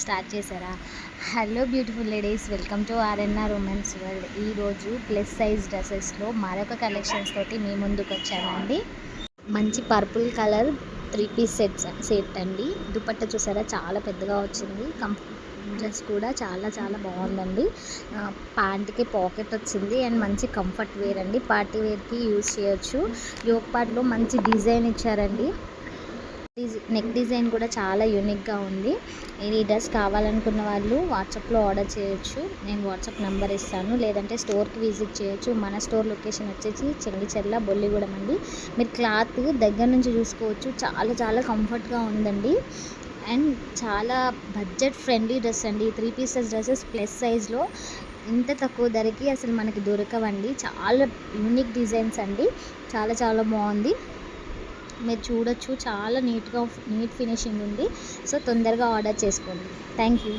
Start చేశారా? Hello beautiful ladies, welcome to RNR women's world. ఈరోజు plus size డ్రెస్సెస్లో మరొక collections తోటి మీ ముందుకు వచ్చానండి. మంచి పర్పుల్ కలర్ 3 పీస్ సెట్ అండి. దుపట్టా చూసారా, చాలా పెద్దగా వచ్చింది. డ్రెస్ కూడా చాలా చాలా బాగుందండి. ప్యాంట్కి పాకెట్ వచ్చింది అండ్ మంచి కంఫర్ట్ వేర్ అండి. పార్టీ వేర్కి యూజ్ చేయొచ్చు. యోక్ పార్ట్లో మంచి డిజైన్ ఇచ్చారండి. నెక్ డిజైన్ కూడా చాలా యూనిక్గా ఉంది. ఈ డ్రెస్ కావాలనుకున్న వాళ్ళు వాట్సాప్లో ఆర్డర్ చేయొచ్చు. నేను వాట్సాప్ నెంబర్ ఇస్తాను, లేదంటే స్టోర్కి విజిట్ చేయొచ్చు. మన స్టోర్ లొకేషన్ వచ్చేసి చెంగిచెర్ల బొల్లిగూడెం అండి. మీరు క్లాత్ దగ్గర నుంచి చూసుకోవచ్చు. చాలా చాలా కంఫర్ట్గా ఉందండి అండ్ చాలా బడ్జెట్ ఫ్రెండ్లీ డ్రెస్ అండి. 3 పీసెస్ డ్రెస్సెస్ ప్లస్ సైజ్లో ఇంత తక్కువ ధరకి అసలు మనకి దొరకవండి. చాలా యూనిక్ డిజైన్స్ అండి. చాలా చాలా బాగుంది. మీరు చూడొచ్చు, చాలా నీట్ ఫినిషింగ్ ఉంది. సో తొందరగా ఆర్డర్ చేసుకోండి. Thank you.